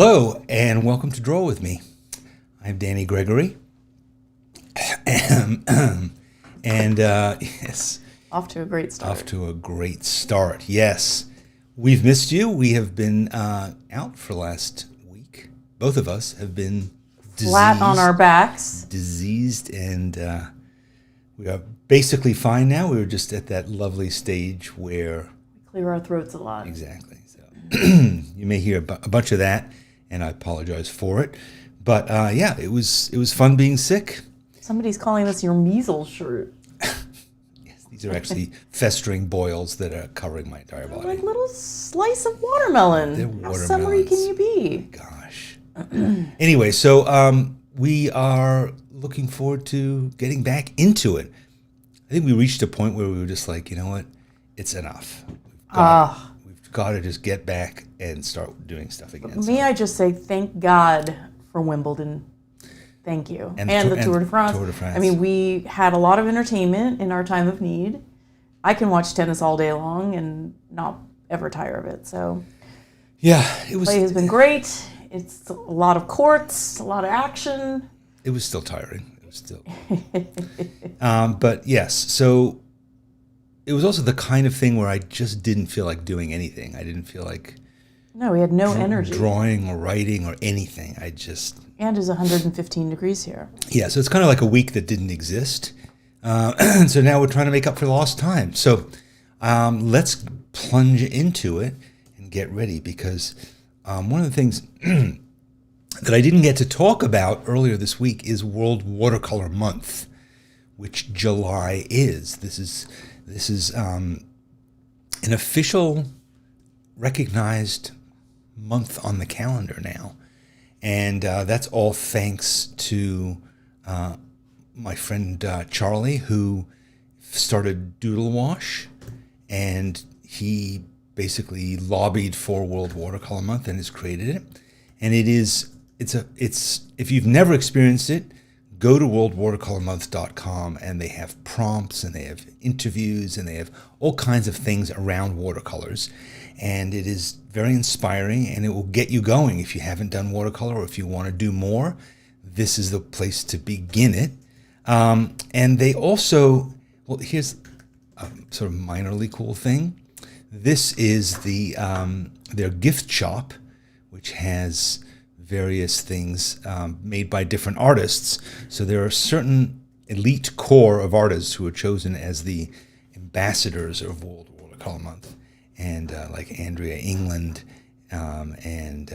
Hello, and welcome to Draw With Me. I'm Danny Gregory. Yes. Off to a great start. Off to a great start, yes. We've missed you. We have been out for last week. Both of us have been flat on our backs. Diseased, and we are basically fine now. We were just at that lovely stage where... Clear our throats a lot. Exactly. So you may hear a bunch of that, and I apologize for it. But yeah, it was fun being sick. Somebody's calling this your measles shirt. Yes, these are actually festering boils that are covering my entire body. Like little slice of watermelon. They're How watermelons. summery can you be? Gosh. Anyway, so we are looking forward to getting back into it. I think we reached a point where we were just like, you know what? It's enough. We've got to just get back and start doing stuff again. Me, I just say thank God for Wimbledon. Thank you. And the Tour de France. Tour de France. I mean, we had a lot of entertainment in our time of need. I can watch tennis all day long and not ever tire of it. So yeah, it was. Play has been great. It's a lot of courts, a lot of action. It was still tiring. It was still. But yes, so it was also the kind of thing where I just didn't feel like doing anything. I didn't feel like. No, we had no energy. Drawing or writing or anything. I just. And it's 115 degrees here. Yeah, so it's kind of like a week that didn't exist. So now we're trying to make up for lost time. So let's plunge into it and get ready, because one of the things that I didn't get to talk about earlier this week is World Watercolor Month, which July is. This is an official, recognized month on the calendar now. And that's all thanks to my friend Charlie, who started Doodle Wash, and he basically lobbied for World Watercolor Month and has created it. And it's if you've never experienced it, go to worldwatercolormonth.com, and they have prompts and they have interviews and they have all kinds of things around watercolors. And it is very inspiring, and it will get you going. If you haven't done watercolor, or if you want to do more, this is the place to begin it. And they also, well, here's a sort of minorly cool thing. This is their gift shop, which has various things made by different artists. So there are certain elite core of artists who are chosen as the ambassadors of World Watercolor Month. And like Andrea England and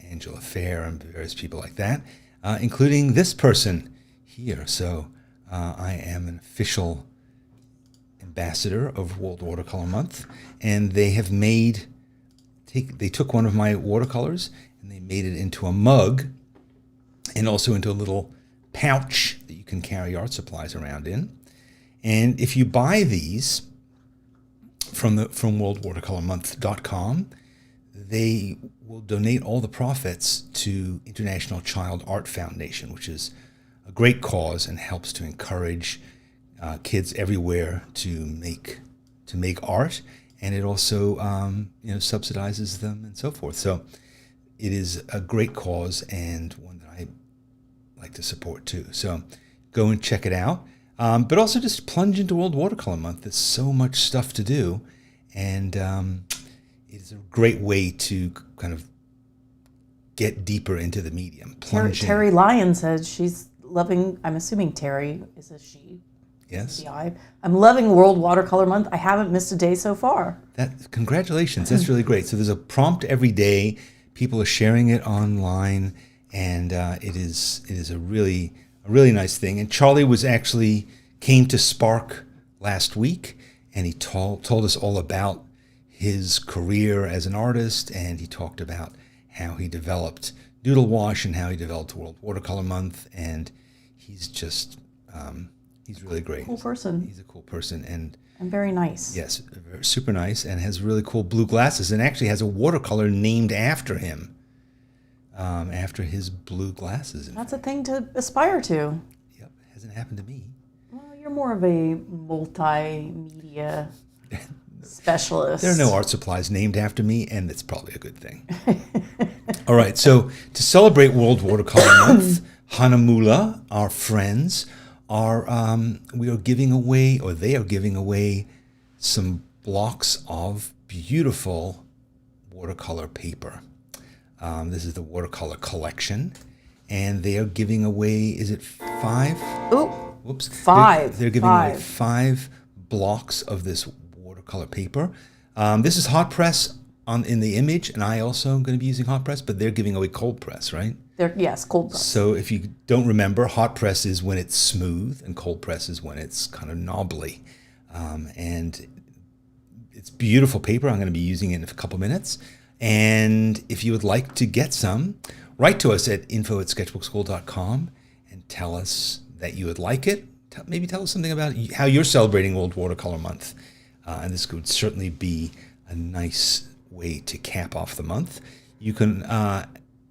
Angela Fair and various people like that, including this person here. So I am an official ambassador of World Watercolor Month, and they have they took one of my watercolors and they made it into a mug, and also into a little pouch that you can carry art supplies around in. And if you buy these from worldwatercolormonth.com, they will donate all the profits to International Child Art Foundation, which is a great cause and helps to encourage kids everywhere to make art, and it also subsidizes them and so forth. So it is a great cause, and one that I like to support too. So go and check it out. But also just plunge into World Watercolor Month. There's so much stuff to do, and it is a great way to kind of get deeper into the medium. Terry Lyon says she's loving, I'm assuming Terry is a she. Yes. I'm loving World Watercolor Month. I haven't missed a day so far. Congratulations. That's really great. So there's a prompt every day. People are sharing it online, and it is a really nice thing. And Charlie came to Spark last week, and he told us all about his career as an artist, and he talked about how he developed Doodle Wash and how he developed World Watercolor Month, and he's just he's really great. Cool person. He's a cool person, and very nice. Yes, super nice, and has really cool blue glasses, and actually has a watercolor named after him. After his blue glasses. That's a thing to aspire to. Yep, hasn't happened to me. Well, you're more of a multimedia specialist. There are no art supplies named after me, and it's probably a good thing. All right, so to celebrate World Watercolor Month, Hahnemuhle, our friends, we are giving away, or they are giving away, some blocks of beautiful watercolor paper. This is the Watercolor Collection, and they are giving away, is it 5? Ooh, Whoops. 5. They're giving away 5 blocks of this watercolor paper. This is hot press in the image, and I also am going to be using hot press, but they're giving away cold press, right? Yes, cold press. So if you don't remember, hot press is when it's smooth, and cold press is when it's kind of knobbly. And it's beautiful paper. I'm going to be using it in a couple minutes. And if you would like to get some, write to us at info@sketchbookskool.com and tell us that you would like it. Maybe tell us something about how you're celebrating World Watercolor Month. And this would certainly be a nice way to cap off the month. You can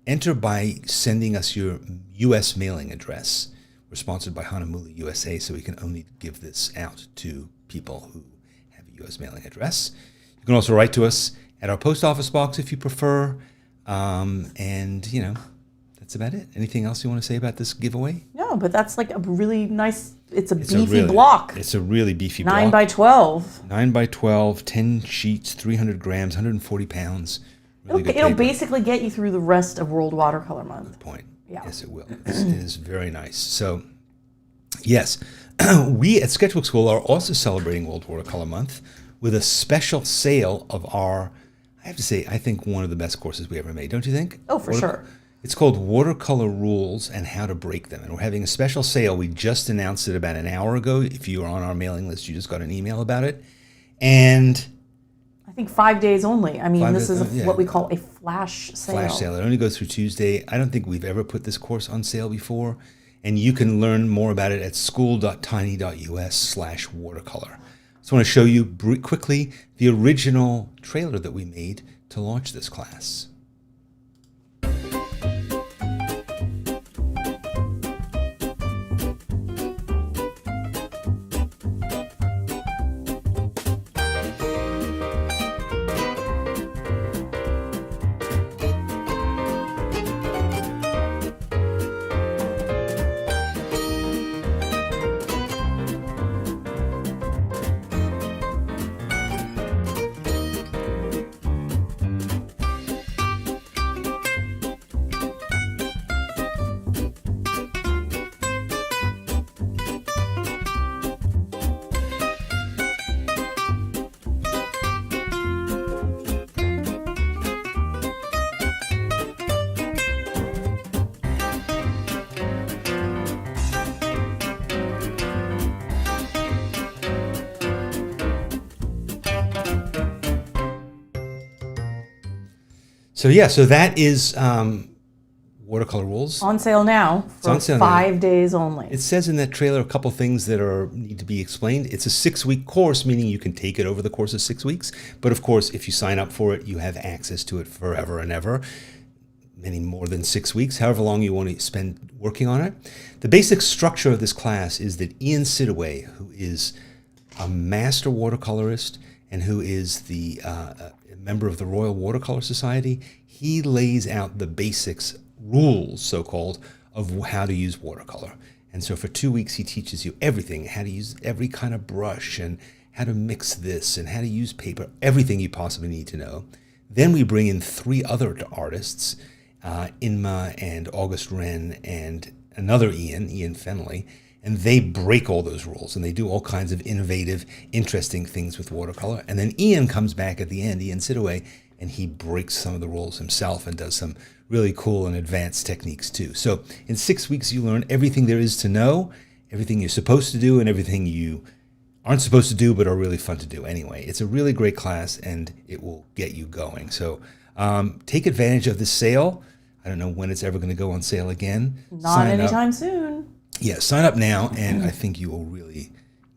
enter by sending us your U.S. mailing address. We're sponsored by Hahnemuhle USA, so we can only give this out to people who have a U.S. mailing address. You can also write to us at our post office box if you prefer. And, you know, that's about it. Anything else you want to say about this giveaway? No, but that's like a really nice, it's a beefy block. It's a really beefy block. 9 by 12. 9 by 12, 10 sheets, 300 grams, 140 pounds. Really It'll basically get you through the rest of World Watercolor Month. Good point. Yeah. Yes, it will. It is very nice. So, yes, we at Sketchbook School are also celebrating World Watercolor Month with a special sale of our, I have to say, I think one of the best courses we ever made. Don't you think? Oh, for sure. It's called Watercolor Rules and How to Break Them. And we're having a special sale. We just announced it about an hour ago. If you are on our mailing list, you just got an email about it. And I think 5 days only. I mean, this is yeah. what we call a flash sale. Flash sale. It only goes through Tuesday. I don't think we've ever put this course on sale before. And you can learn more about it at skool.tiny.us/watercolor. So I want to show you quickly the original trailer that we made to launch this class. So yeah, so that is Watercolor Rules. On sale now for 5 days only. It says in that trailer a couple things that need to be explained. It's a 6-week course, meaning you can take it over the course of 6 weeks. But of course, if you sign up for it, you have access to it forever and ever, many more than 6 weeks, however long you want to spend working on it. The basic structure of this class is that Ian Sidaway, who is a master watercolorist and who is the member of the Royal Watercolor Society, he lays out the basics, rules, so-called, of how to use watercolor. And so for 2 weeks, he teaches you everything, how to use every kind of brush and how to mix this and how to use paper, everything you possibly need to know. Then we bring in 3 other artists, Inma and August Wren and another Ian Fenley, and they break all those rules and they do all kinds of innovative, interesting things with watercolor. And then Ian comes back at the end, Ian Sidaway, and he breaks some of the rules himself and does some really cool and advanced techniques too. So in 6 weeks, you learn everything there is to know, everything you're supposed to do, and everything you aren't supposed to do but are really fun to do anyway. It's a really great class and it will get you going. So take advantage of this sale. I don't know when it's ever going to go on sale again. Not anytime soon. Yeah, sign up now, and I think you will really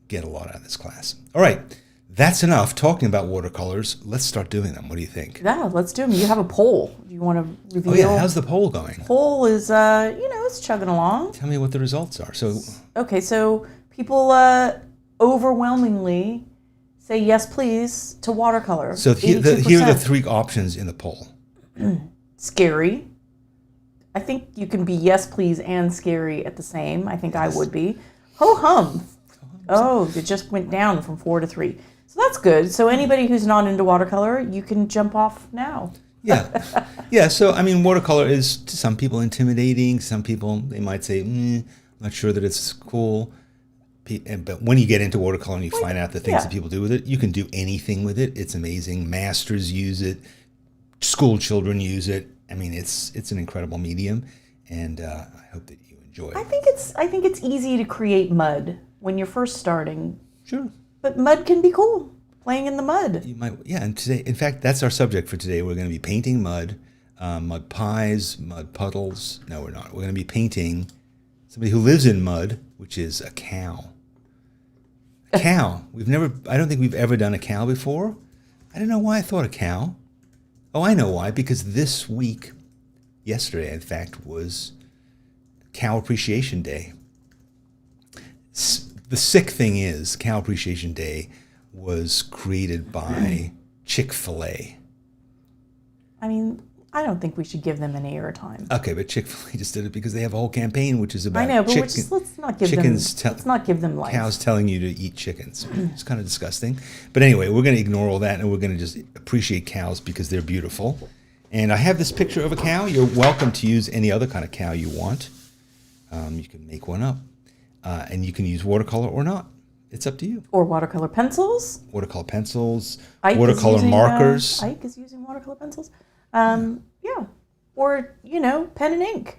get a lot out of this class. All right, that's enough talking about watercolors. Let's start doing them. What do you think? Yeah, let's do them. You have a poll. Do you want to reveal? Oh, yeah, how's the poll going? Poll is, it's chugging along. Tell me what the results are. So, okay, so people overwhelmingly say yes, please, to watercolor. So here are the 3 options in the poll. Scary, I think you can be yes, please, and scary at the same. I think I would be. Ho hum. Oh, it just went down from 4 to 3. So that's good. So anybody who's not into watercolor, you can jump off now. Yeah. Yeah. So, I mean, watercolor is to some people intimidating. Some people, they might say, I'm not sure that it's cool. But when you get into watercolor and you find out the things that people do with it, you can do anything with it. It's amazing. Masters use it. School children use it. I mean, it's an incredible medium, and I hope that you enjoy it. I think it's easy to create mud when you're first starting. Sure. But mud can be cool. Playing in the mud. You might, yeah. And today, in fact, that's our subject for today. We're going to be painting mud, mud pies, mud puddles. No, we're not. We're going to be painting somebody who lives in mud, which is a cow. A cow. I don't think we've ever done a cow before. I don't know why I thought a cow. Oh, I know why. Because this week, yesterday, in fact, was Cow Appreciation Day. The sick thing is, Cow Appreciation Day was created by Chick-fil-A. I mean, I don't think we should give them any airtime. Okay, but Chick-fil-A just did it because they have a whole campaign which is about I know, but let's not give them life. Cows telling you to eat chickens. It's kind of disgusting. But anyway, we're going to ignore all that and we're going to just appreciate cows because they're beautiful. And I have this picture of a cow. You're welcome to use any other kind of cow you want. You can make one up. And you can use watercolor or not. It's up to you. Or watercolor pencils. Watercolor pencils. Ike watercolor markers. Ike is using watercolor pencils. Yeah. Or, pen and ink.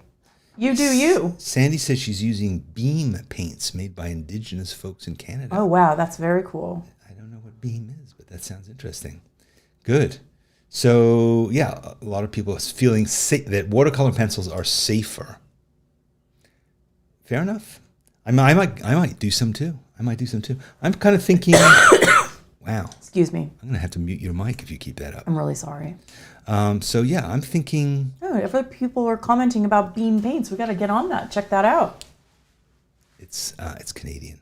You do you. Sandy says she's using beam paints made by indigenous folks in Canada. Oh, wow. That's very cool. I don't know what beam is, but that sounds interesting. Good. So, yeah, a lot of people are feeling that watercolor pencils are safer. Fair enough. I might do some too. I'm kind of thinking, wow. Excuse me. I'm going to have to mute your mic if you keep that up. I'm really sorry. So yeah, I'm thinking. Oh, if other people are commenting about beam paints, we got to get on that. Check that out. It's Canadian.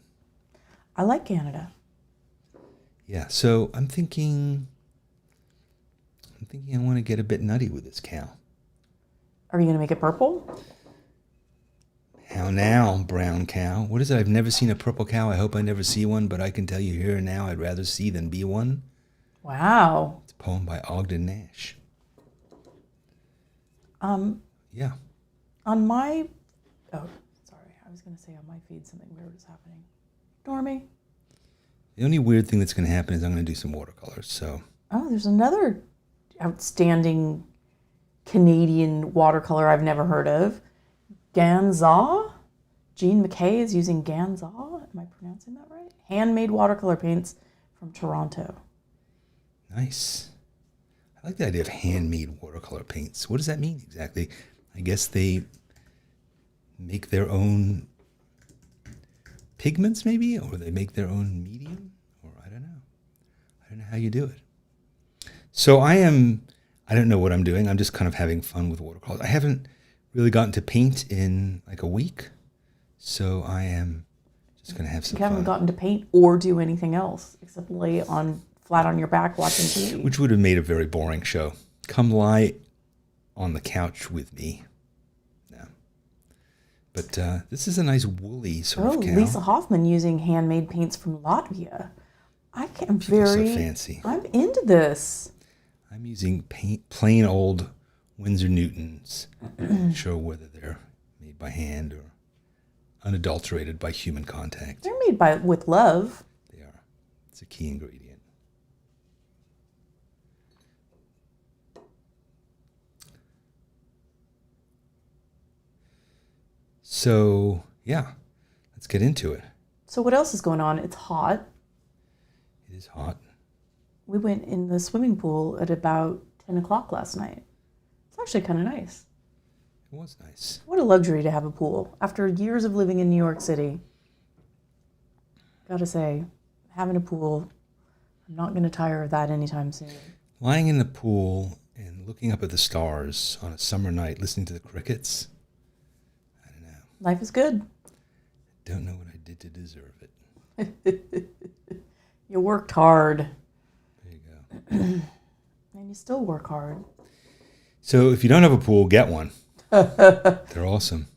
I like Canada. Yeah. So I'm thinking I want to get a bit nutty with this cow. Are you going to make it purple? How now, brown cow? What is it? I've never seen a purple cow. I hope I never see one, but I can tell you here and now I'd rather see than be one. Wow. It's a poem by Ogden Nash. Yeah. On my... Oh, sorry. I was going to say on my feed something weird is happening. Ignore me. The only weird thing that's going to happen is I'm going to do some watercolors, so... Oh, there's another outstanding Canadian watercolor I've never heard of. Ganza. Jean McKay is using Ganza. Am I pronouncing that right? Handmade watercolor paints from Toronto. Nice. I like the idea of handmade watercolor paints. What does that mean exactly? I guess they make their own pigments maybe, or they make their own medium, or I don't know. I don't know how you do it. So I don't know what I'm doing. I'm just kind of having fun with watercolors. I haven't really gotten to paint in like a week, so I am just going to have some fun. You haven't gotten to paint or do anything else except lay flat on your back watching TV. Which would have made a very boring show. Come lie on the couch with me. No. But this is a nice woolly sort of cow. Lisa Hoffman using handmade paints from Latvia. I'm so fancy. I'm into this. I'm using plain old Winsor Newtons. I'm not sure whether they're made by hand or unadulterated by human contact. They're made with love. They are. It's a key ingredient. So, yeah, let's get into it. So what else is going on? It's hot. It is hot. We went in the swimming pool at about 10 o'clock last night. It's actually kind of nice. It was nice. What a luxury to have a pool. After years of living in New York City, gotta say, having a pool, I'm not going to tire of that anytime soon. Lying in the pool and looking up at the stars on a summer night, listening to the crickets. I don't know. Life is good. Don't know what I did to deserve it. You worked hard. There you go. And you still work hard. So if you don't have a pool, get one. They're awesome.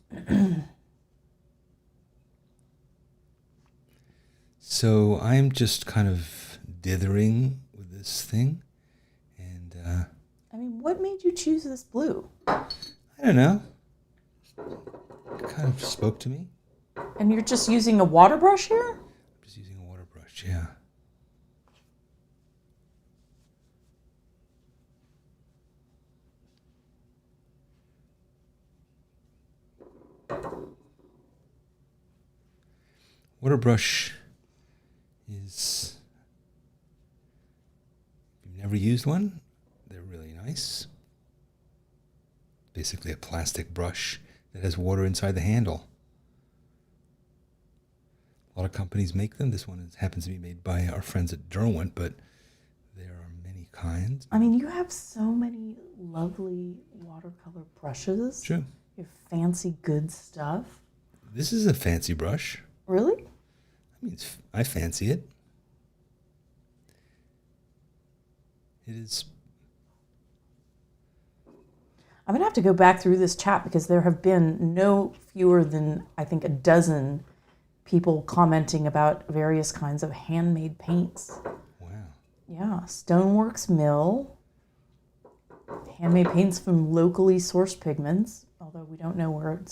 So I'm just kind of dithering with this thing. And I mean, what made you choose this blue? I don't know. It kind of spoke to me. And you're just using a water brush here? I'm just using a water brush, yeah. Water brush is, if you've never used one, they're really nice. Basically a plastic brush that has water inside the handle. A lot of companies make them. This one happens to be made by our friends at Derwent, but there are many kinds. I mean, you have so many lovely watercolor brushes. True. You have fancy, good stuff. This is a fancy brush. Really? I mean, I fancy it. It is. I'm going to have to go back through this chat because there have been no fewer than, I think, a dozen people commenting about various kinds of handmade paints. Wow. Yeah, Stoneworks Mill, handmade paints from locally sourced pigments, although we don't know where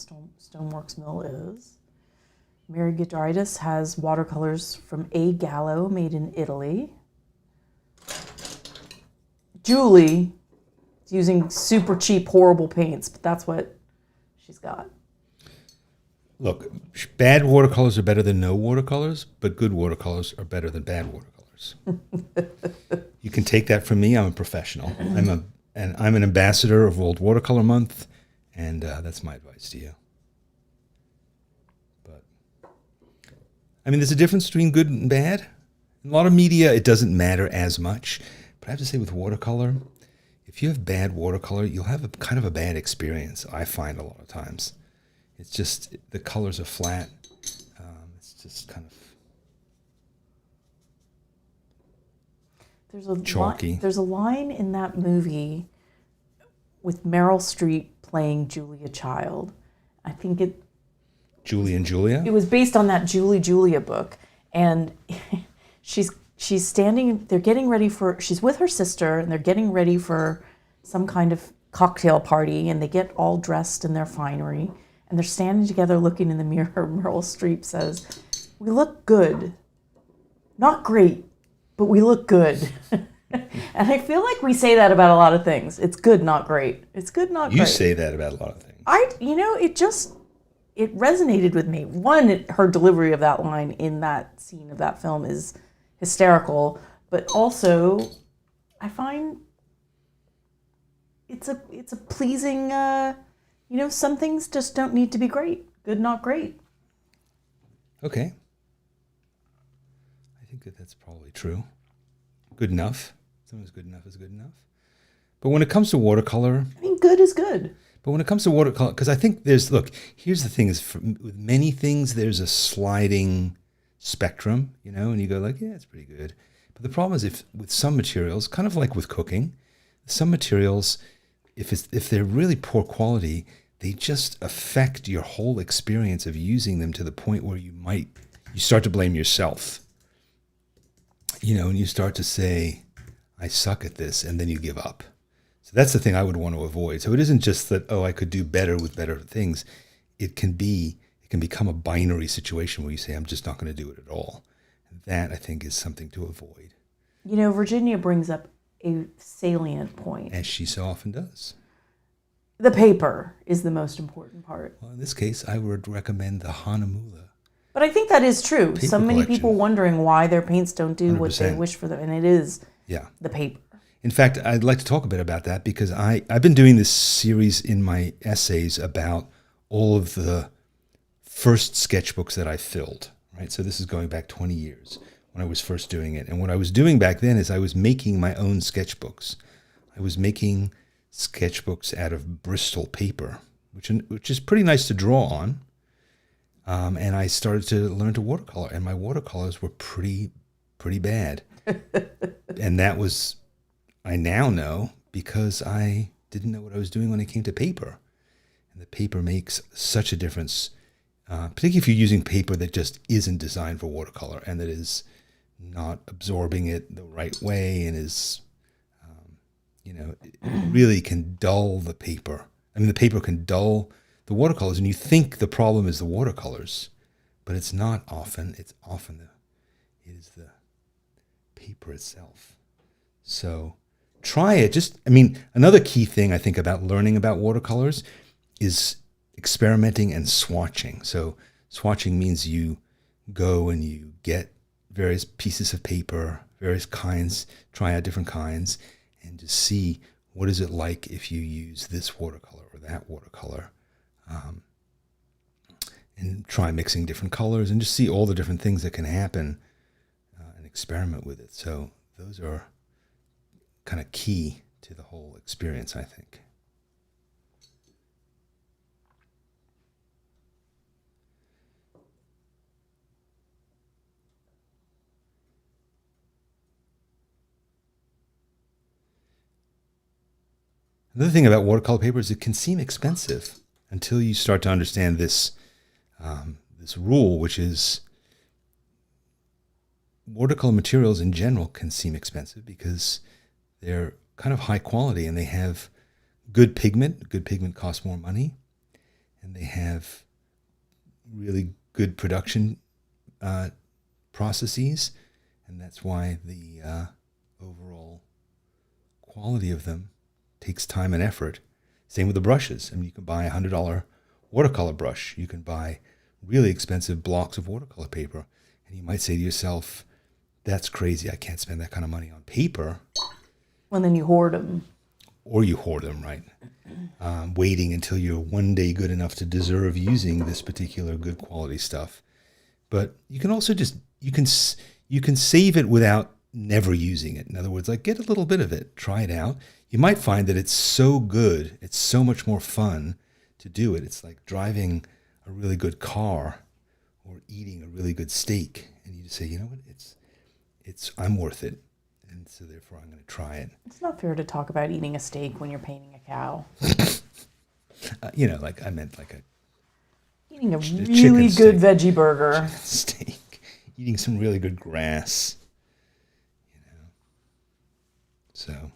Stoneworks Mill is. Mary Gidritis has watercolors from A. Gallo, made in Italy. Julie is using super cheap, horrible paints, but that's what she's got. Look, bad watercolors are better than no watercolors, but good watercolors are better than bad watercolors. You can take that from me. I'm a professional. I'm an ambassador of World Watercolor Month, and that's my advice to you. But I mean, there's a difference between good and bad. In a lot of media, it doesn't matter as much. But I have to say, with watercolor, if you have bad watercolor, you'll have a kind of a bad experience, I find a lot of times. It's just, the colors are flat. It's just kind of chalky. There's a line in that movie with Meryl Streep playing Julia Child. I think Julie and Julia? It was based on that Julia book. And she's standing, she's with her sister, and they're getting ready for some kind of cocktail party, and they get all dressed in their finery. And they're standing together looking in the mirror. Meryl Streep says, "We look good. Not great, but we look good." And I feel like we say that about a lot of things. It's good, not great. It's good, not great. You say that about a lot of things. It resonated with me. One, her delivery of that line in that scene of that film is hysterical. But also, I find it's a pleasing... some things just don't need to be great. Good, not great. Okay. I think that's probably true. Good enough. Sometimes good enough is good enough. But when it comes to watercolor... I mean, good is good. But when it comes to watercolor... Because I think here's the thing is, with many things, there's a sliding spectrum, and you go like, yeah, it's pretty good. But the problem is with some materials, kind of like with cooking, some materials... If they're really poor quality, they just affect your whole experience of using them to the point where you start to blame yourself. And you start to say, I suck at this, and then you give up. So that's the thing I would want to avoid. So it isn't just that, I could do better with better things. It can become a binary situation where you say, I'm just not going to do it at all. And that, I think, is something to avoid. Virginia brings up a salient point. As she so often does. The paper is the most important part. Well, in this case, I would recommend the Hahnemuhle. But I think that is true. Paper So many collection. people wondering why their paints don't do what they 100%. wish for them. And it is the paper. In fact, I'd like to talk a bit about that because I've been doing this series in my essays about all of the first sketchbooks that I filled, right? So this is going back 20 years when I was first doing it. And what I was doing back then is I was making my own sketchbooks. I was making sketchbooks out of Bristol paper, which is pretty nice to draw on. And I started to learn to watercolor, and my watercolors were pretty bad. And that was, I now know, because I didn't know what I was doing when it came to paper. And the paper makes such a difference, particularly if you're using paper that just isn't designed for watercolor and that is not absorbing it the right way and is, it really can dull the paper. I mean, the paper can dull the watercolors, and you think the problem is the watercolors, but it's not often. It is the paper itself. So try it. Another key thing I think about learning about watercolors is experimenting and swatching. So swatching means you go and you get various pieces of paper, various kinds, try out different kinds, and just see what is it like if you use this watercolor or that watercolor, and try mixing different colors and just see all the different things that can happen, and experiment with it. So those are kind of key to the whole experience, I think. Another thing about watercolor paper is it can seem expensive until you start to understand this rule, which is watercolor materials in general can seem expensive because they're kind of high quality and they have good pigment. Good pigment costs more money, and they have really good production processes, and that's why the overall quality of them takes time and effort. Same with the brushes. I mean, you can buy a $100 watercolor brush. You can buy really expensive blocks of watercolor paper, and you might say to yourself, that's crazy. I can't spend that kind of money on paper. Well, then you hoard them. Or you hoard them, right? Waiting until you're one day good enough to deserve using this particular good quality stuff. But you can also you can save it without never using it. In other words, like, get a little bit of it, try it out. You might find that it's so good, it's so much more fun to do it. It's like driving a really good car or eating a really good steak, and you just say, you know what, I'm worth it, and so therefore I'm going to try it. It's not fair to talk about eating a steak when you're painting a cow. I meant like eating a really good veggie burger. Steak, eating some really good grass. So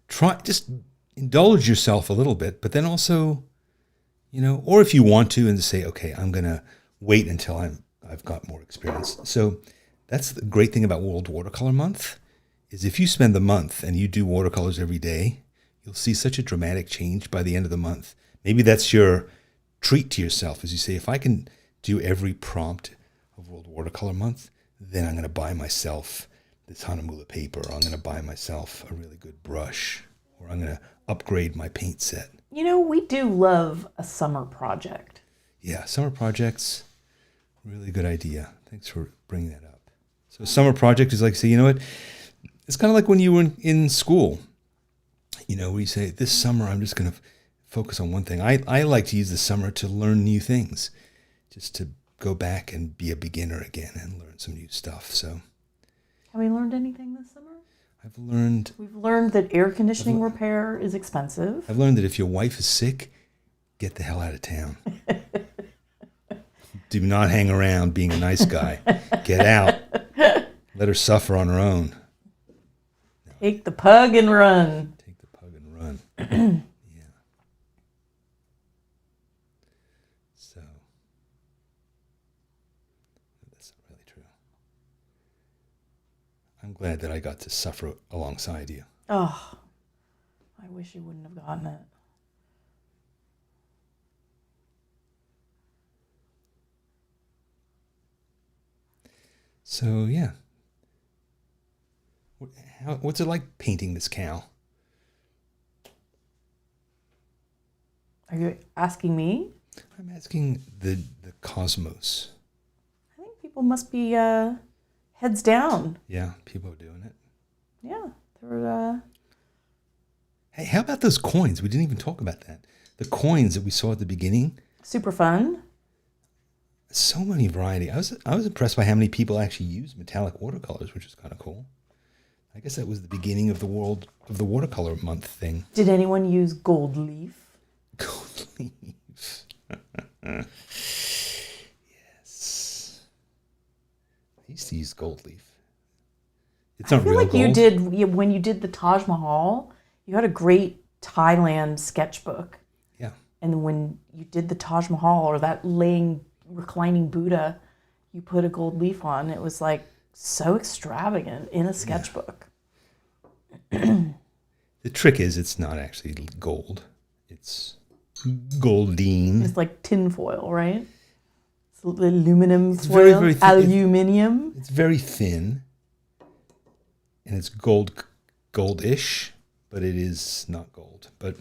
try, just indulge yourself a little bit, but then also, or if you want to, and say, okay, I'm going to wait until I've got more experience. So that's the great thing about World Watercolor Month, is if you spend the month and you do watercolors every day, you'll see such a dramatic change by the end of the month. Maybe that's your treat to yourself, as you say, if I can do every prompt of World Watercolor Month, then I'm going to buy myself this Hahnemuhle paper, or I'm going to buy myself a really good brush, or I'm going to upgrade my paint set. We do love a summer project. Yeah, summer projects, really good idea. Thanks for bringing that up. So a summer project is like, say, you know what? It's kind of like when you were in school, where you say, this summer I'm just going to focus on one thing. I like to use the summer to learn new things, just to go back and be a beginner again and learn some new stuff. So, have we learned anything this summer? We've learned that air conditioning repair is expensive. I've learned that if your wife is sick, get the hell out of town. Do not hang around being a nice guy. Get out. Let her suffer on her own. Take the pug and run. Take the pug and run. Yeah. So, that's not really true. I'm glad that I got to suffer alongside you. Oh, I wish you wouldn't have gotten it. So, yeah. What's it like painting this cow? Are you asking me? I'm asking the cosmos. I think people must be heads down. Yeah, people are doing it. Yeah, they're. Hey, how about those coins? We didn't even talk about that. The coins that we saw at the beginning. Super fun. So many variety. I was impressed by how many people actually use metallic watercolors, which is kind of cool. guess that was the beginning of the world of the watercolor month thing. Did anyone use gold leaf? Gold leaf. Yes. I used to use gold leaf. It's not real gold. You did when you did the Taj Mahal. You had a great Thailand sketchbook. Yeah. And when you did the Taj Mahal or that reclining Buddha, you put a gold leaf on. It was like so extravagant in a sketchbook. The trick is it's not actually gold. It's goldine. It's like tinfoil, right? It's aluminum foil, very, very thin. aluminium. It's very thin, and it's goldish, but it is not gold. But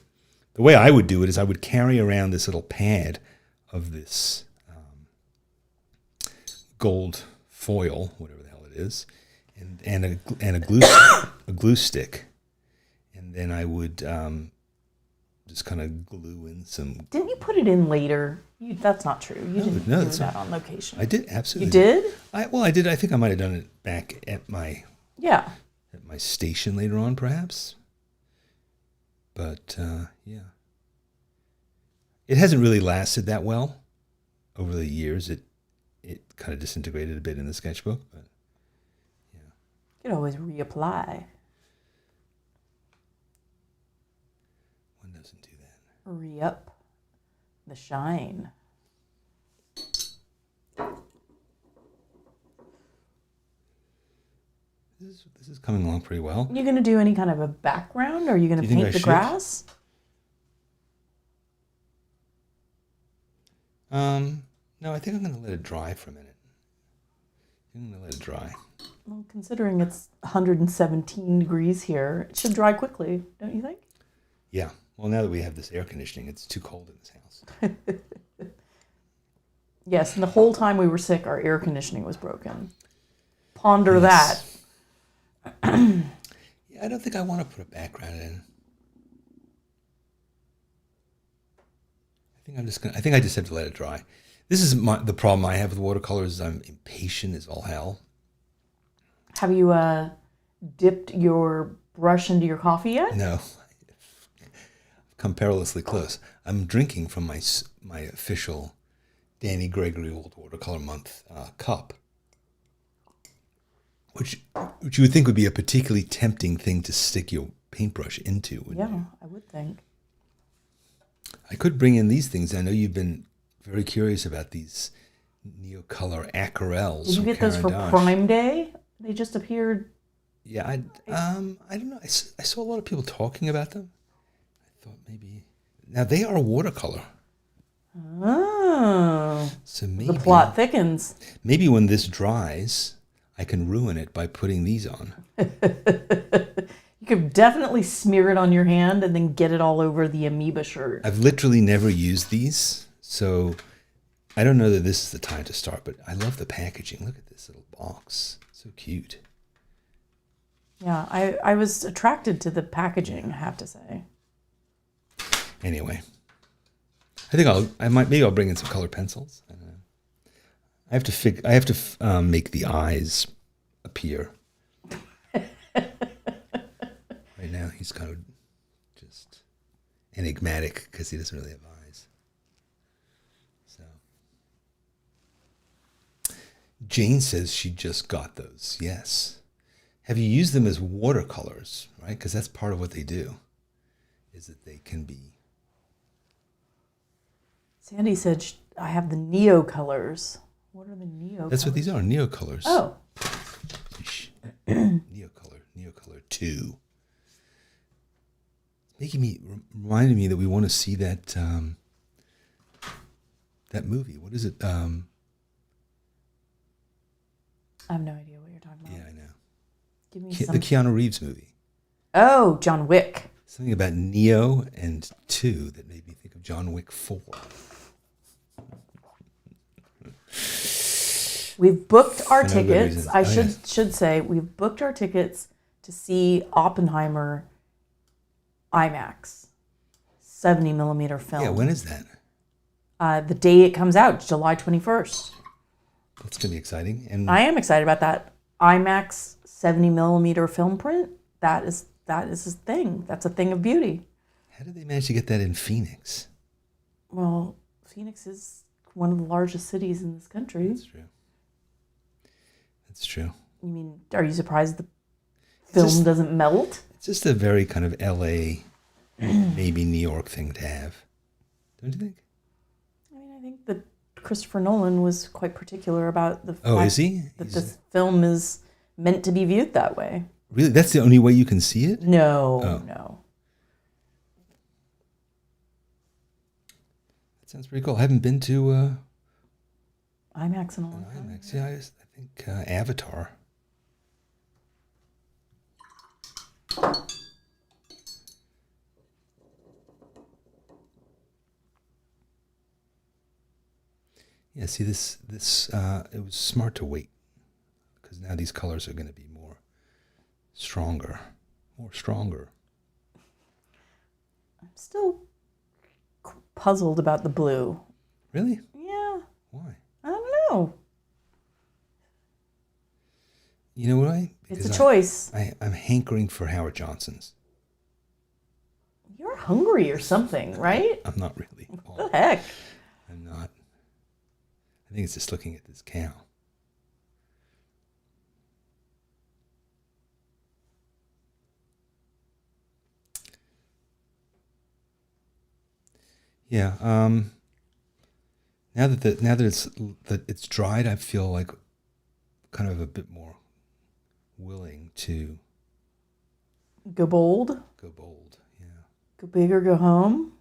the way I would do it is I would carry around this little pad of this gold foil, whatever the hell it is, and a glue stick, and then I would just kind of glue in some. Didn't you put it in later? That's not true. You didn't do that on location. I did, absolutely. You did? I did. I think I might have done it back at my station later on, perhaps. But yeah, it hasn't really lasted that well over the years. It kind of disintegrated a bit in the sketchbook, but yeah. You could always reapply. One doesn't do that. Re-up the shine. This is coming along pretty well. You going to do any kind of a background, or are you going to paint the grass? No, I think I'm going to let it dry for a minute. I'm going to let it dry. Well, considering it's 117 degrees here, it should dry quickly, don't you think? Yeah. Well, now that we have this air conditioning, it's too cold in this house. Yes, and the whole time we were sick, our air conditioning was broken. Ponder that. Yeah, I don't think I want to put a background in. I think I just have to let it dry. This is the problem I have with watercolors. Is I'm impatient as all hell. Have you dipped your brush into your coffee yet? No, I've come perilously close. I'm drinking from my official Danny Gregory World Watercolor Month cup, which you would think would be a particularly tempting thing to stick your paintbrush into. Wouldn't you? I would think. I could bring in these things. I know you've been very curious about these Neocolor aquarelles. Did you get those for Prime Day? They just appeared. Yeah, I don't know. I saw a lot of people talking about them. I thought maybe now they are watercolor. Oh, so maybe the plot thickens. Maybe when this dries, I can ruin it by putting these on. You could definitely smear it on your hand and then get it all over the amoeba shirt. I've literally never used these, so I don't know that this is the time to start, but I love the packaging. Look at this little box. So cute. Yeah, I was attracted to the packaging, I have to say. Anyway, I think maybe I'll bring in some colored pencils. I have to make the eyes appear. Right now, he's kind of just enigmatic because he doesn't really have eyes. So, Jane says she just got those. Yes. Have you used them as watercolors? Right, because that's part of what they do. Is that they can be. Sandy said I have the Neocolors. What are the Neocolors? That's what these are, Neocolors. Oh. Neocolor 2. Reminding me that we want to see that that movie. What is it? I have no idea what you're talking about. Yeah, I know. Give me the Keanu Reeves movie. Oh, John Wick. Something about Neo and 2 that made me think of John Wick 4. We've booked our tickets. I should say we've booked our tickets to see Oppenheimer IMAX 70 millimeter film. Yeah, when is that? The day it comes out, July 21st. That's gonna be exciting. And I am excited about that. IMAX 70 millimeter film print, that is his thing. That's a thing of beauty. How did they manage to get that in Phoenix? Well, Phoenix is one of the largest cities in this country. That's true. That's true. You mean, are you surprised the film doesn't melt? It's just a very kind of LA, maybe New York thing to have. Don't you think? I mean, I think that Christopher Nolan was quite particular about the Oh, fact is he? that this film is meant to be viewed that way. Really? That's the only way you can see it? No. That sounds pretty cool. I haven't been to IMAX in a long time. IMAX. Yeah, I think Avatar. Yeah, see this it was smart to wait because now these colors are going to be more stronger. I'm still puzzled about the blue. Really? Yeah. Why? I don't know. You know why? It's a choice. I'm hankering for Howard Johnson's. You're hungry or something, right? I'm not really. What the heck? I'm not. I think it's just looking at this cow. Yeah. Now that it's dried, I feel like kind of a bit more willing to Go bold. go bold. Yeah. Go big or go home.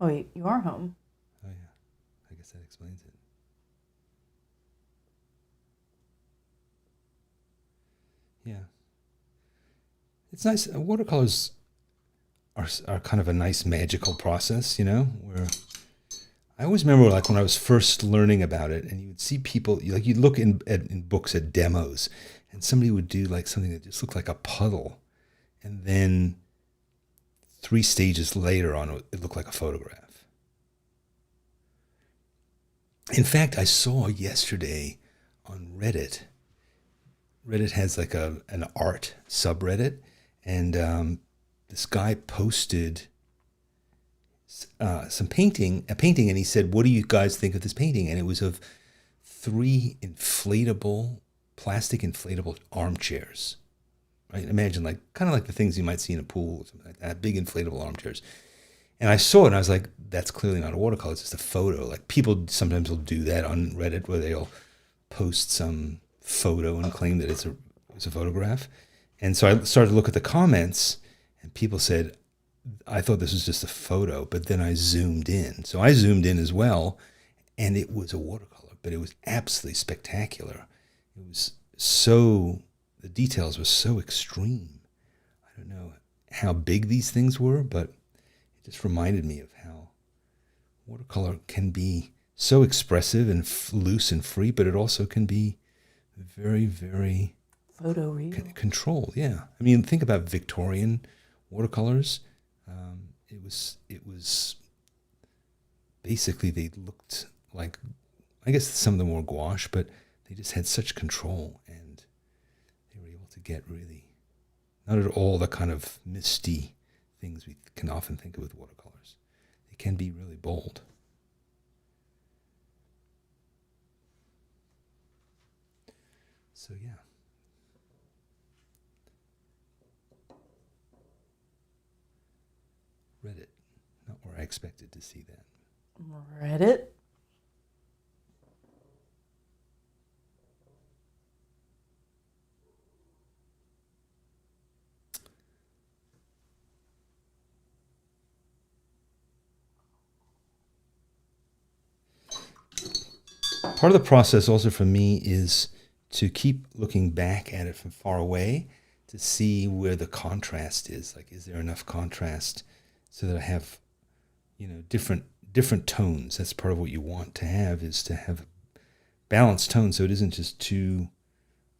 Oh, wait, you are home. Oh yeah. I guess that explains it. Yeah. It's nice. Watercolors are kind of a nice magical process, you know, where I always remember like when I was first learning about it and you would see people, like you'd look in books at demos and somebody would do like something that just looked like a puddle. And then 3 stages later on, it looked like a photograph. In fact, I saw yesterday on Reddit. Reddit has like an art subreddit, and this guy posted a painting, and he said, "What do you guys think of this painting?" And it was of 3 plastic inflatable armchairs. Right? Imagine like kind of like the things you might see in a pool or something like that, big inflatable armchairs. And I saw it and I was like, that's clearly not a watercolor, it's just a photo. Like people sometimes will do that on Reddit where they'll post some photo and claim that it's a photograph. And so I started to look at the comments and people said, I thought this was just a photo, but then I zoomed in. So I zoomed in as well and it was a watercolor, but it was absolutely spectacular. It was the details were so extreme. I don't know how big these things were, but it just reminded me of how watercolor can be so expressive and loose and free, but it also can be very, very photoreal. Controlled. Yeah, I mean, think about Victorian watercolors. It was basically they looked like, I guess some of them were gouache, but they just had such control and they were able to get really not at all the kind of misty things we can often think of with watercolors. They can be really bold. So yeah. Reddit, not where I expected to see that. Reddit? Part of the process also for me is to keep looking back at it from far away to see where the contrast is. Like, is there enough contrast so that I have, different tones? That's part of what you want to have, is to have balanced tones so it isn't just too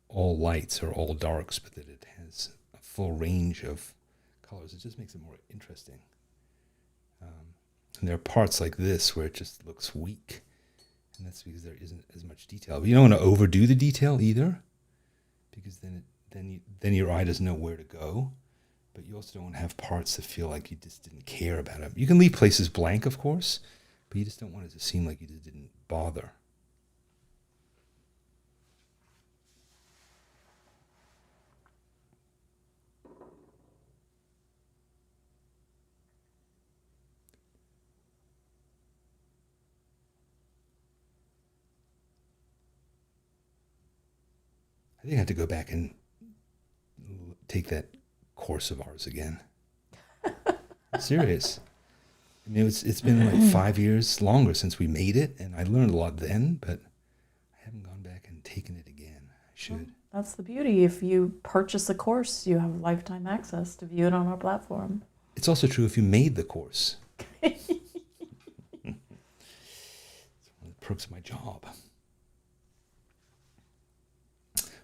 all lights or all darks, but that it has a full range of colors. It just makes it more interesting. And there are parts like this where it just looks weak. And that's because there isn't as much detail. But you don't want to overdo the detail either, because then then your eye doesn't know where to go. But you also don't want to have parts that feel like you just didn't care about it. You can leave places blank, of course, but you just don't want it to seem like you just didn't bother. I think I have to go back and take that course of ours again. I'm serious. I mean, it's been like 5 years longer since we made it, and I learned a lot then, but I haven't gone back and taken it again. I should. Well, that's the beauty. If you purchase a course, you have lifetime access to view it on our platform. It's also true if you made the course. It's one of the perks of my job.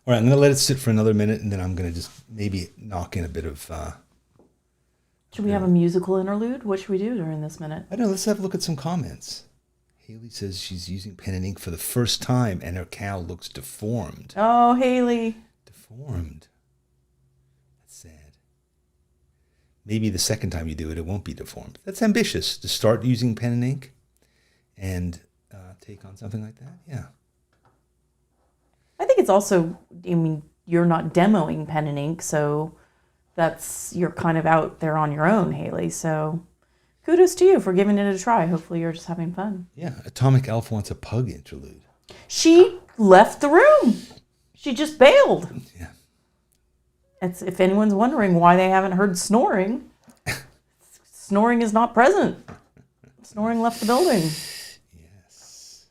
All right, I'm going to let it sit for another minute, and then I'm going to just maybe knock in a bit of... Should we have a musical interlude? What should we do during this minute? I don't know, let's have a look at some comments. Haley says she's using pen and ink for the first time, and her cow looks deformed. Oh, Haley. Deformed. That's sad. Maybe the second time you do it, it won't be deformed. That's ambitious, to start using pen and ink and take on something like that. Yeah. I think it's also, I mean, you're not demoing pen and ink, so you're kind of out there on your own, Haley. So kudos to you for giving it a try. Hopefully you're just having fun. Yeah, Atomic Elf wants a pug interlude. She left the room. She just bailed. Yeah. If anyone's wondering why they haven't heard snoring, snoring is not present. Snoring left the building. Yes.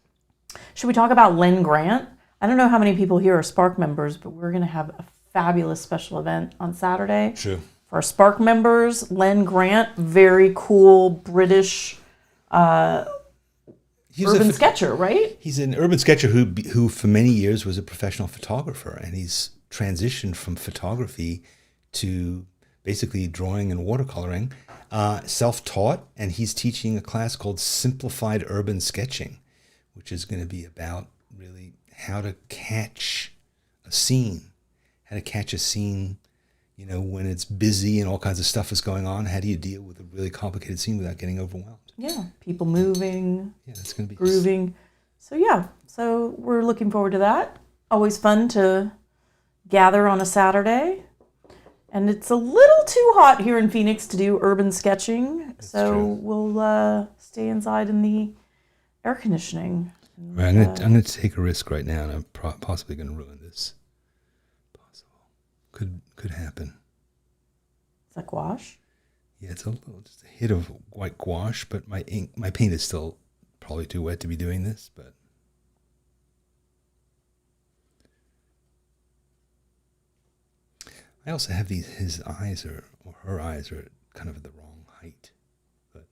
Should we talk about Len Grant? I don't know how many people here are Spark members, but we're going to have a fabulous special event on Saturday. True. For our Spark members, Len Grant, very cool British urban sketcher, right? He's an urban sketcher who for many years was a professional photographer, and he's transitioned from photography to basically drawing and watercoloring, self-taught, and he's teaching a class called Simplified Urban Sketching, which is going to be about really how to catch a scene, when it's busy and all kinds of stuff is going on. How do you deal with a really complicated scene without getting overwhelmed? Yeah, people moving, that's going to be grooving. So we're looking forward to that. Always fun to gather on a Saturday. And it's a little too hot here in Phoenix to do urban sketching. That's so true. We'll stay inside in the air conditioning. Right, I'm going to take a risk right now, and I'm possibly going to ruin this. Could happen. Is that gouache? Yeah, it's just a hit of white gouache, but my paint is still probably too wet to be doing this. But I also have his eyes or her eyes are kind of at the wrong height. But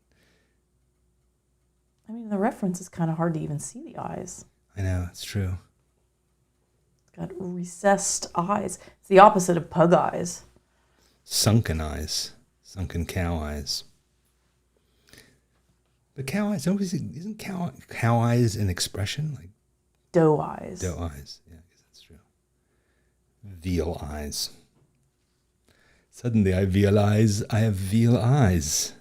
I mean, the reference is kind of hard to even see the eyes. I know, it's true. Got recessed eyes. It's the opposite of pug eyes. Sunken eyes. Sunken cow eyes. But cow eyes, isn't cow eyes an expression? Like doe eyes. Doe eyes. Yeah, I guess that's true. Veal eyes. Suddenly I realize I have veal eyes.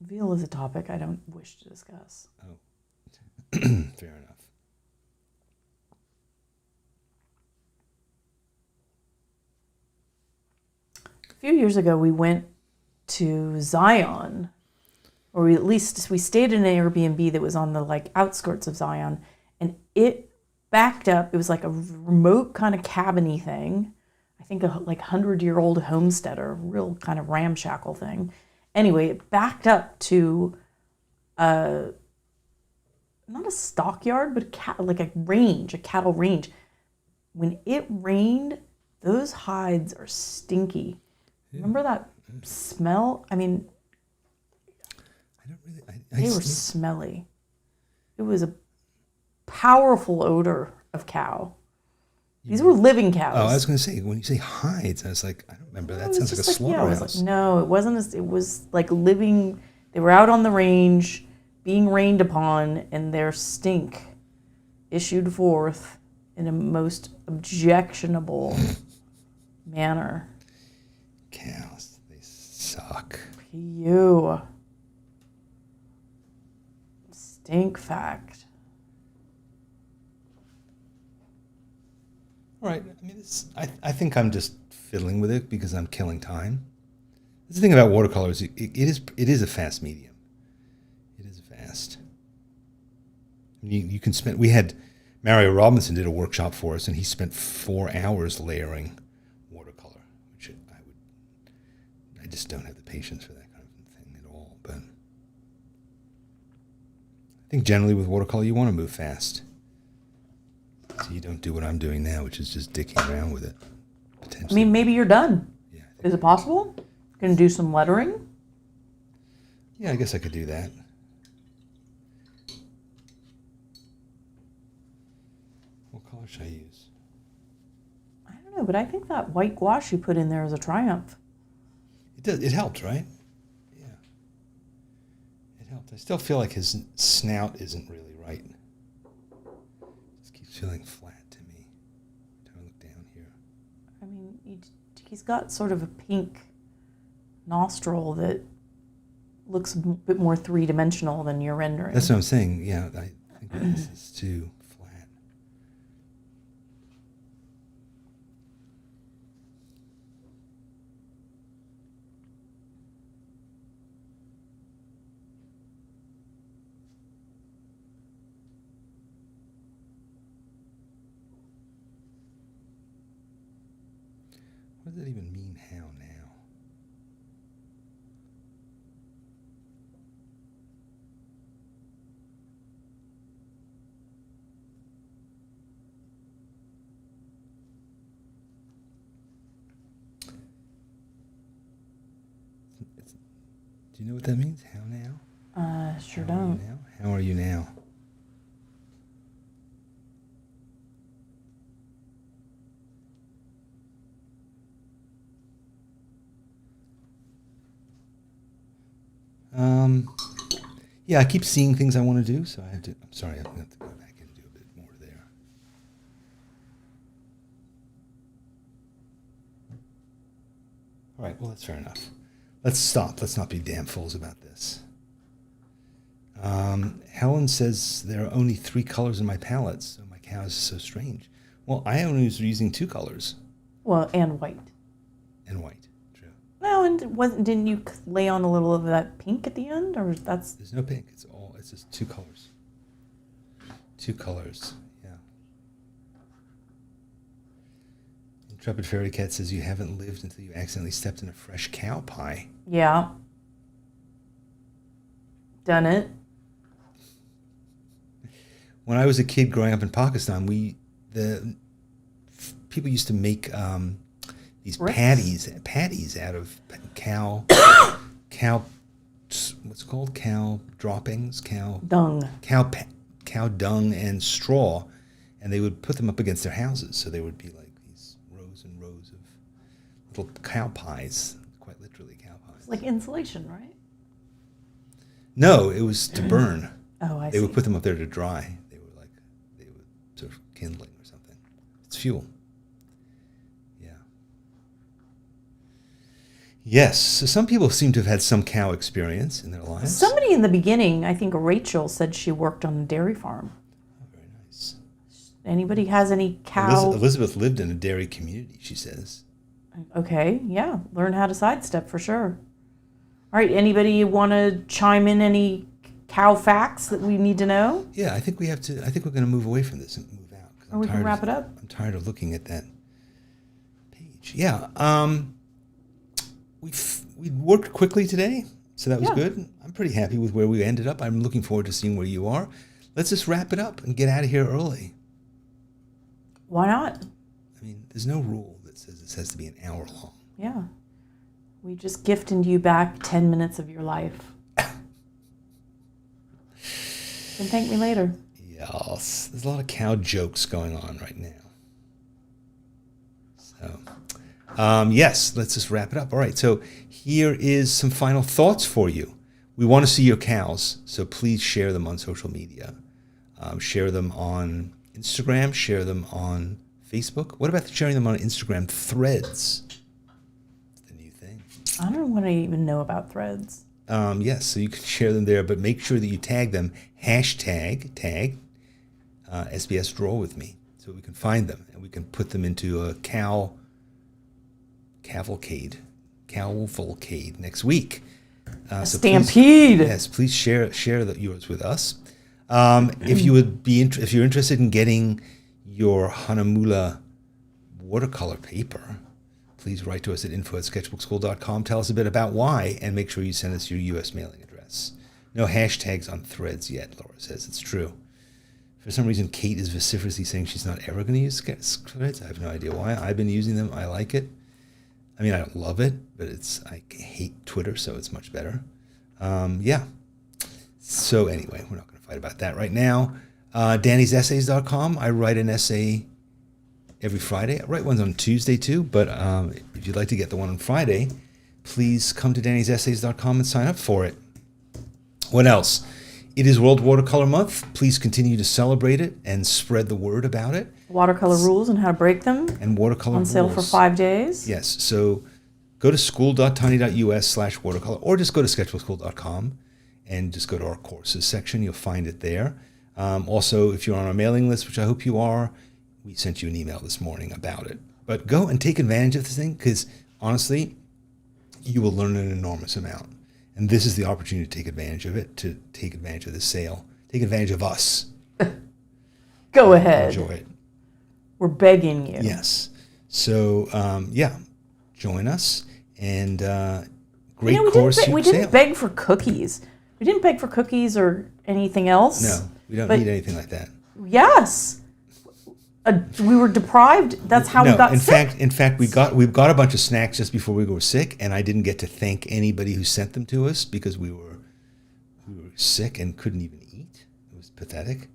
Veal is a topic I don't wish to discuss. Oh. Fair enough. A few years ago, we went to Zion, or we stayed in an Airbnb that was on the outskirts of Zion, and it backed up. It was like a remote kind of cabin-y thing. I think a 100-year-old homesteader, real kind of ramshackle thing. Anyway, it backed up to not a stockyard, but a range, a cattle range. When it rained, those hides are stinky. Remember that smell? I mean, I don't really. they were smelly. It was a powerful odor of cow. These were living cows. Oh, I was going to say, when you say hides, I was like, I don't remember. That sounds like a slaughterhouse. No, it wasn't. It was like living. They were out on the range, being rained upon, and their stink issued forth in a most objectionable manner. Cows, they suck. You. Stink fact. All right. I mean, I think I'm just fiddling with it because I'm killing time. The thing about watercolors, it is a fast medium. It is fast. You can spend. We had Mario Robinson did a workshop for us, and he spent 4 hours layering watercolor, which I just don't have the patience for that kind of thing at all. But I think generally with watercolor, you want to move fast, so you don't do what I'm doing now, which is just dicking around with it. I mean, maybe you're done. Yeah. Is it possible? Gonna do some lettering? Yeah, I guess I could do that. What color should I use? I don't know, but I think that white gouache you put in there is a triumph. It does. It helped, right? Yeah. It helped. I still feel like his snout isn't really right. Just keeps feeling flat to me. Trying to look down here. I mean, he's got sort of a pink nostril that looks a bit more three-dimensional than your rendering. That's what I'm saying. Yeah, I think this is too flat. What does that even mean, how now? Do you know what that means? How now? Sure How are you don't. now? How are you now? Yeah, I keep seeing things I want to do, so I have to. I'm sorry, I'm going to have to go back and do a bit more there. All right, well, that's fair enough. Let's stop. Let's not be damn fools about this. Helen says there are only 3 colors in my palette, so my cow is so strange. Well, I only was using 2 colors. Well, and white. And white, true. No, and didn't you lay on a little of that pink at the end, or that's? There's no pink. It's just 2 colors. 2 colors, yeah. Intrepid Fairy Cat says you haven't lived until you accidentally stepped in a fresh cow pie. Yeah. Done it. When I was a kid growing up in Pakistan, people used to make these Bricks? patties out of cow, what's it called? Cow droppings, Dung. cow dung and straw, and they would put them up against their houses, so they would be like these rows and rows of little cow pies, quite literally cow pies. It's like insulation, right? No, it was to burn. Oh, I see. They would put them up there to dry. They were sort of kindling or something. It's fuel. Yeah. Yes. So some people seem to have had some cow experience in their lives. Somebody in the beginning, I think Rachel, said she worked on a dairy farm. Oh, very nice. Anybody has any cow? Elizabeth lived in a dairy community, she says. Okay, yeah. Learn how to sidestep for sure. All right, anybody want to chime in any cow facts that we need to know? Yeah, I think we're going to move away from this and move out. Or we can wrap it up. I'm tired of looking at that page. Yeah. We worked quickly today, so that was good. I'm pretty happy with where we ended up. I'm looking forward to seeing where you are. Let's just wrap it up and get out of here early. Why not? I mean, there's no rule that says this has to be an hour long. Yeah. We just gifted you back 10 minutes of your life. And thank me later. Yes. There's a lot of cow jokes going on right now. So, yes, let's just wrap it up. All right, so here is some final thoughts for you. We want to see your cows, so please share them on social media. Share them on Instagram, share them on Facebook. What about sharing them on Instagram Threads? It's the new thing. I don't want to even know about Threads. Yes, so you can share them there, but make sure that you tag them, tag SBS Draw with me, so we can find them and we can put them into a cavalcade next week. So stampede. Please share yours with us. If you're interested in getting your Hahnemuhle watercolor paper, please write to us at info@sketchbookskool.com. Tell us a bit about why, and make sure you send us your U.S. mailing address. No hashtags on Threads yet, Laura says. It's true. For some reason, Kate is vociferously saying she's not ever going to use Threads. I have no idea why. I've been using them. I like it. I mean, I don't love it, but I hate Twitter, so it's much better. Yeah. So anyway, we're not going to fight about that right now. Danny'sEssays.com. I write an essay every Friday. I write ones on Tuesday too, but if you'd like to get the one on Friday, please come to Danny'sEssays.com and sign up for it. What else? It is World Watercolor Month. Please continue to celebrate it and spread the word about it. Watercolor rules and how to break them. And watercolor on sale rules. For 5 days. Yes. So go to school.tiny.us/watercolor, or just go to sketchbookskool.com and just go to our courses section. You'll find it there. Also, if you're on our mailing list, which I hope you are, we sent you an email this morning about it. But go and take advantage of this thing, because honestly, you will learn an enormous amount. And this is the opportunity to take advantage of it, to take advantage of this sale. Take advantage of us. Go ahead. Enjoy it. We're begging you. Yes. So, join us. And great course. We didn't beg for cookies. We didn't beg for cookies or anything else. No, we don't need anything like that. Yes. We were deprived. That's how we got sick. In fact, we've got a bunch of snacks just before we were sick, and I didn't get to thank anybody who sent them to us because we were sick and couldn't even eat. It was pathetic.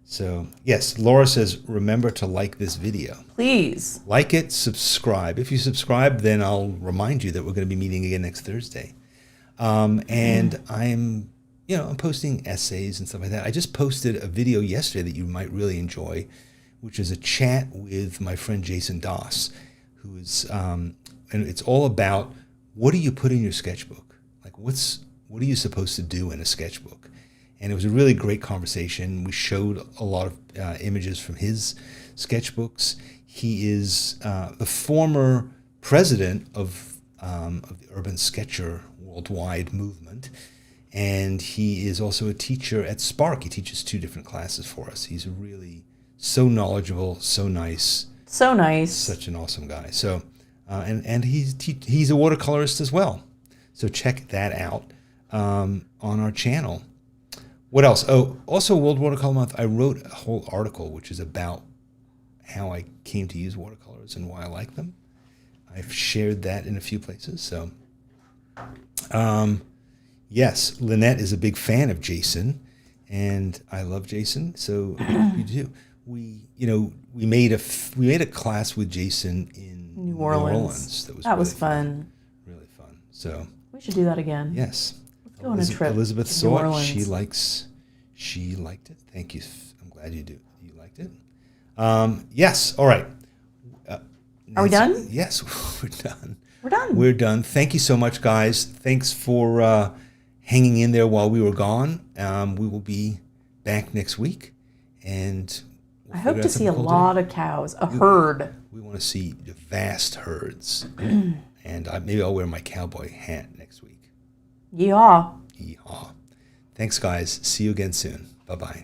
So yes, Laura says, remember to like this video. Please like it, subscribe. If you subscribe, then I'll remind you that we're going to be meeting again next Thursday. And I'm posting essays and stuff like that. I just posted a video yesterday that you might really enjoy, which is a chat with my friend Jason Doss, who is, and it's all about, what do you put in your sketchbook? Like, what are you supposed to do in a sketchbook? And it was a really great conversation. We showed a lot of images from his sketchbooks. He is the former president of the Urban Sketcher Worldwide movement. And he is also a teacher at Spark. He teaches 2 different classes for us. He's really so knowledgeable, so nice. So nice. Such an awesome guy. So, and he's a watercolorist as well. So check that out on our channel. What else? Oh, also World Watercolor Month, I wrote a whole article which is about how I came to use watercolors and why I like them. I've shared that in a few places. So, yes, Lynette is a big fan of Jason, and I love Jason. So you do. We made a class with Jason in New Orleans. That was fun. Really fun. So we should do that again. Yes. Let's go on a trip. Elizabeth saw it. She liked it. Thank you. I'm glad you liked it. Yes. All right. Are we done? Yes, we're done. We're done. Thank you so much, guys. Thanks for hanging in there while we were gone. We will be back next week, and I hope to see a lot of cows, a herd. We want to see vast herds, and maybe I'll wear my cowboy hat next week. Yeehaw. Yeehaw. Thanks, guys. See you again soon. Bye-bye.